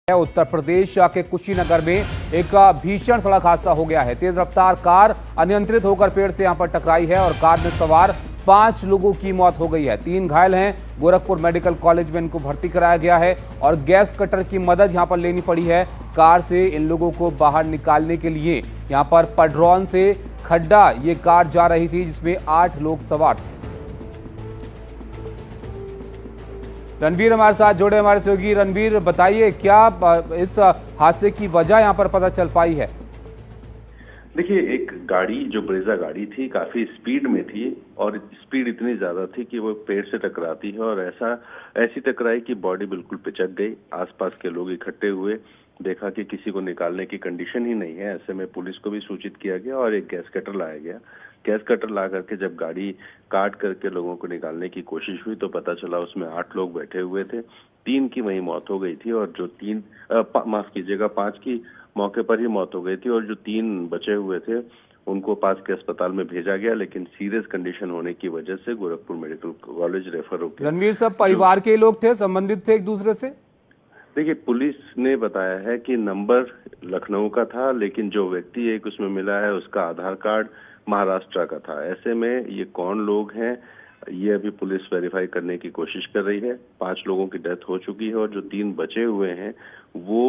उत्तर प्रदेश के कुशीनगर में एक भीषण सड़क हादसा हो गया है। तेज रफ्तार कार अनियंत्रित होकर पेड़ से यहां पर टकराई है और कार में सवार 5 लोगों की मौत हो गई है। 3 घायल हैं। गोरखपुर मेडिकल कॉलेज में इनको भर्ती कराया गया है और गैस कटर की मदद यहां पर लेनी पड़ी है। कार से इन लोगों को बाहर निकालने के लिए यहां पर पडरौन से खड्डा ये कार जा रही थी, जिसमें 8 लोग सवार थे। रणवीर हमारे साथ जोड़े, हमारे सहयोगी। रणवीर, बताइए क्या इस हादसे की वजह यहां पर पता चल पाई है? देखिए, एक गाड़ी जो ब्रेजा गाड़ी थी काफी स्पीड में थी और स्पीड इतनी ज्यादा थी कि वो पेड़ से टकराती है और ऐसी टकराई कि बॉडी बिल्कुल पिचक गई। आसपास के लोग इकट्ठे हुए, देखा कि किसी को निकालने की कंडीशन ही नहीं है। ऐसे में पुलिस को भी सूचित किया गया और एक गैस कटर लाया गया। गैस कटर ला करके जब गाड़ी काट करके लोगों को निकालने की कोशिश हुई तो पता चला उसमें 8 लोग बैठे हुए थे। 3 की वहीं मौत हो गई थी और जो 5 की मौके पर ही मौत हो गई थी और जो 3 बचे हुए थे उनको पास के अस्पताल में भेजा गया, लेकिन सीरियस कंडीशन होने की वजह से गोरखपुर मेडिकल कॉलेज रेफर हो गया। रणवीर, सब परिवार के लोग थे, संबंधित थे एक दूसरे से? देखिए, पुलिस ने बताया है कि नंबर लखनऊ का था, लेकिन जो व्यक्ति एक उसमें मिला है उसका आधार कार्ड महाराष्ट्र का था। ऐसे में ये कौन लोग हैं ये अभी पुलिस वेरीफाई करने की कोशिश कर रही है। 5 लोगों की डेथ हो चुकी है और जो 3 बचे हुए हैं वो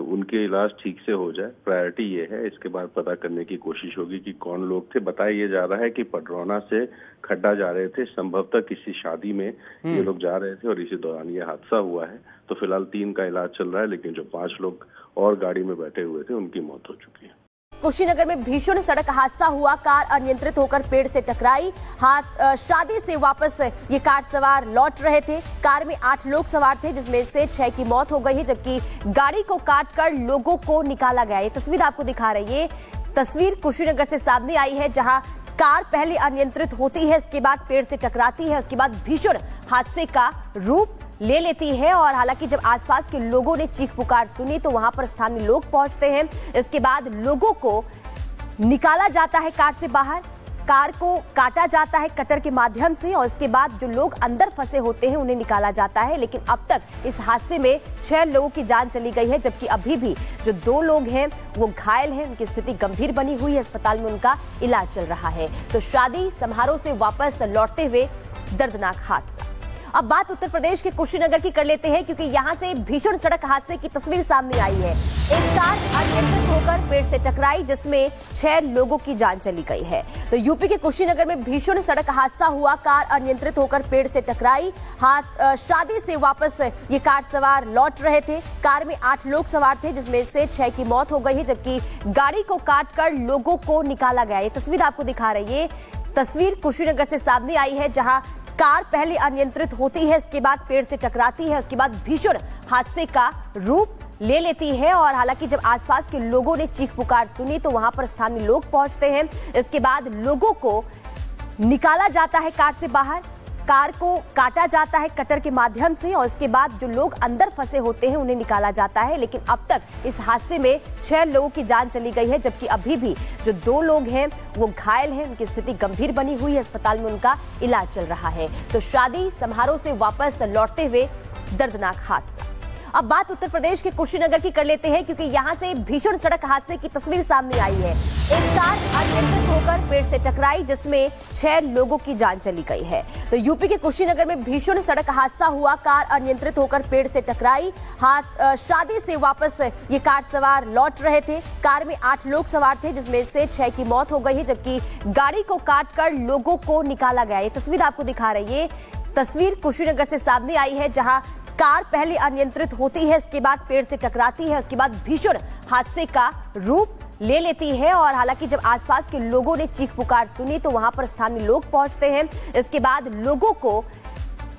उनके इलाज ठीक से हो जाए, प्रायोरिटी ये है। इसके बाद पता करने की कोशिश होगी कि कौन लोग थे। बताया ये जा रहा है कि पडरौना से खड्डा जा रहे थे, संभवतः किसी शादी में ये लोग जा रहे थे और इसी दौरान ये हादसा हुआ है। तो फिलहाल 3 का इलाज चल रहा है, लेकिन जो 5 लोग और गाड़ी में बैठे हुए थे उनकी मौत हो चुकी है। कुशीनगर में भीषण सड़क हादसा हुआ। कार अनियंत्रित होकर पेड़ से टकराई। शादी से वापस ये कार सवार लौट रहे थे। कार में 8 लोग सवार थे, जिसमें से 6 की मौत हो गई है, जबकि गाड़ी को काटकर लोगों को निकाला गया। ये तस्वीर आपको दिखा रही है। तस्वीर कुशीनगर से सामने आई है, जहां कार पहले अनियंत्रित होती है, इसके बाद पेड़ से टकराती है, उसके बाद भीषण हादसे का रूप ले लेती है। और हालांकि जब आसपास के लोगों ने चीख पुकार सुनी तो वहां पर स्थानीय लोग पहुंचते हैं। इसके बाद लोगों को निकाला जाता है कार से बाहर। कार को काटा जाता है कटर के माध्यम से और इसके बाद जो लोग अंदर फंसे होते हैं उन्हें निकाला जाता है। लेकिन अब तक इस हादसे में 6 लोगों की जान चली गई है, जबकि अभी भी जो 2 लोग हैं वो घायल हैं। उनकी स्थिति गंभीर बनी हुई है, अस्पताल में उनका इलाज चल रहा है। तो शादी समारोह से वापस लौटते हुए दर्दनाक हादसा। अब बात उत्तर प्रदेश के कुशीनगर की कर लेते हैं, क्योंकि यहां से भीषण सड़क हादसे की तस्वीर सामने आई है। एक कार अनियंत्रित होकर पेड़ से टकराई, जिसमें 6 लोगों की जान चली गई है। तो यूपी के कुशीनगर में भीषण सड़क हादसा हुआ। कार अनियंत्रित होकर पेड़ से टकराई। शादी से वापस ये कार सवार लौट रहे थे। कार में 8 लोग सवार थे, जिसमें से 6 की मौत हो गई है, जबकि गाड़ी को काटकर लोगों को निकाला गया। ये तस्वीर आपको दिखा रही है। तस्वीर कुशीनगर से सामने आई है, जहां कार पहले अनियंत्रित होती है, इसके बाद पेड़ से टकराती है, उसके बाद भीषण हादसे का रूप ले लेती है। और हालांकि जब आसपास के लोगों ने चीख पुकार सुनी तो वहां पर स्थानीय लोग पहुंचते हैं। इसके बाद लोगों को निकाला जाता है कार से बाहर। कार को काटा जाता है कटर के माध्यम से और इसके बाद जो लोग अंदर फंसे होते हैं उन्हें निकाला जाता है। लेकिन अब तक इस हादसे में 6 लोगों की जान चली गई है, जबकि अभी भी जो 2 लोग हैं वो घायल हैं। उनकी स्थिति गंभीर बनी हुई है, अस्पताल में उनका इलाज चल रहा है। तो शादी समारोह से वापस लौटते हुए दर्दनाक हादसा। अब बात उत्तर प्रदेश के कुशीनगर की कर लेते हैं, क्योंकि यहां से भीषण सड़क हादसे की तस्वीर सामने आई है। एक कार अनियंत्रित होकर पेड़ से टकराई, जिसमें 6 लोगों की जान चली गई है। तो यूपी के कुशीनगर में भीषण सड़क हादसा हुआ। कार अनियंत्रित होकर पेड़ से टकराई। शादी से वापस ये कार सवार लौट रहे थे। कार में 8 लोग सवार थे, जिसमें से 6 की मौत हो गई है, जबकि गाड़ी को काटकर लोगों को निकाला गया। ये तस्वीर आपको दिखा रही है। तस्वीर कुशीनगर से सामने आई है, जहां कार पहले अनियंत्रित होती है, इसके बाद पेड़ से टकराती है, उसके बाद भीषण हादसे का रूप ले लेती है। और हालांकि जब आसपास के लोगों ने चीख पुकार सुनी तो वहां पर स्थानीय लोग पहुंचते हैं। इसके बाद लोगों को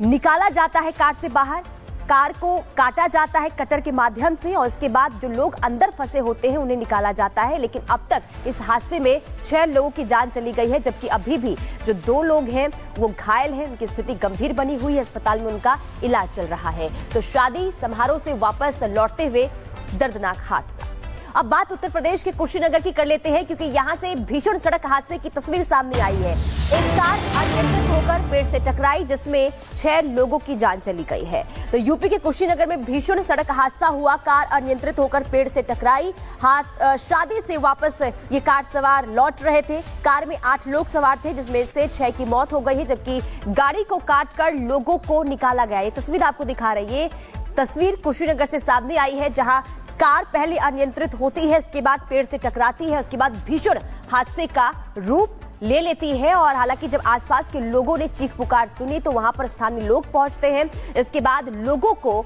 निकाला जाता है कार से बाहर। कार को काटा जाता है कटर के माध्यम से और इसके बाद जो लोग अंदर फंसे होते हैं उन्हें निकाला जाता है। लेकिन अब तक इस हादसे में 6 लोगों की जान चली गई है, जबकि अभी भी जो 2 लोग हैं वो घायल हैं। उनकी स्थिति गंभीर बनी हुई है, अस्पताल में उनका इलाज चल रहा है। तो शादी समारोह से वापस लौटते हुए दर्दनाक हादसा। अब बात उत्तर प्रदेश के कुशीनगर की कर लेते हैं, क्योंकि यहां से भीषण सड़क हादसे की तस्वीर सामने आई है। एक कार अनियंत्रित होकर पेड़ से टकराई, जिसमें 6 लोगों की जान चली गई है। तो यूपी के कुशीनगर में भीषण सड़क हादसा हुआ। कार अनियंत्रित होकर पेड़ से टकराई। शादी से वापस ये कार सवार लौट रहे थे। कार में 8 लोग सवार थे, जिसमें से 6 की मौत हो गई है, जबकि गाड़ी को काटकर लोगों को निकाला गया। ये तस्वीर आपको दिखा रही है। तस्वीर कुशीनगर से सामने आई है, जहां कार पहले अनियंत्रित होती है, इसके बाद पेड़ से टकराती है, उसके बाद भीषण हादसे का रूप ले लेती है। और हालांकि जब आसपास के लोगों ने चीख पुकार सुनी तो वहां पर स्थानीय लोग पहुंचते हैं। इसके बाद लोगों को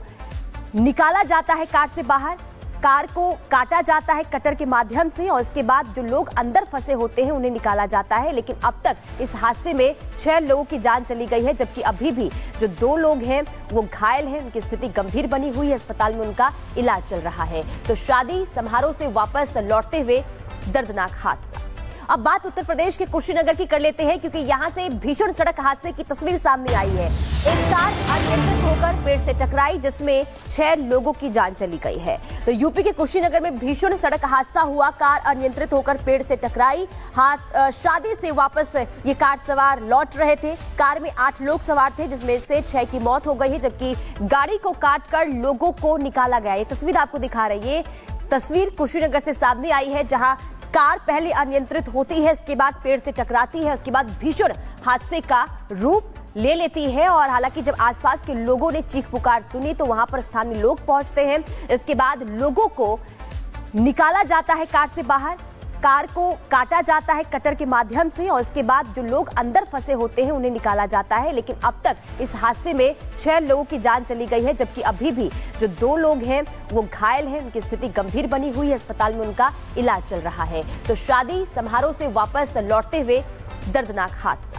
निकाला जाता है कार से बाहर। कार को काटा जाता है कटर के माध्यम से, और इसके बाद जो लोग अंदर फंसे होते हैं उन्हें निकाला जाता है। लेकिन अब तक इस हादसे में 6 लोगों की जान चली गई है, जबकि अभी भी जो 2 लोग हैं वो घायल हैं। उनकी स्थिति गंभीर बनी हुई है, अस्पताल में उनका इलाज चल रहा है। तो शादी समारोह से वापस लौटते हुए दर्दनाक हादसा। अब बात उत्तर प्रदेश के कुशीनगर की कर लेते हैं, क्योंकि यहां से भीषण सड़क हादसे की तस्वीर सामने आई है। एक कार अनियंत्रित होकर पेड़ से टकराई, जिसमें 6 लोगों की जान चली गई है। तो यूपी के कुशीनगर में भीषण सड़क हादसा हुआ। कार अनियंत्रित होकर पेड़ से टकराई। शादी से वापस ये कार सवार लौट रहे थे। कार में 8 लोग सवार थे, जिसमें से 6 की मौत हो गई है, जबकि गाड़ी को काटकर लोगों को निकाला गया। ये तस्वीर आपको दिखा रही है। तस्वीर कुशीनगर से सामने आई है, जहां कार पहले अनियंत्रित होती है, इसके बाद पेड़ से टकराती है, उसके बाद भीषण हादसे का रूप ले लेती है। और हालांकि जब आसपास के लोगों ने चीख पुकार सुनी तो वहां पर स्थानीय लोग पहुंचते हैं। इसके बाद लोगों को निकाला जाता है कार से बाहर। कार को काटा जाता है कटर के माध्यम से, और इसके बाद जो लोग अंदर फंसे होते हैं उन्हें निकाला जाता है। लेकिन अब तक इस हादसे में 6 लोगों की जान चली गई है, जबकि अभी भी जो 2 लोग हैं वो घायल हैं। उनकी स्थिति गंभीर बनी हुई है, अस्पताल में उनका इलाज चल रहा है। तो शादी समारोह से वापस लौटते हुए दर्दनाक हादसा।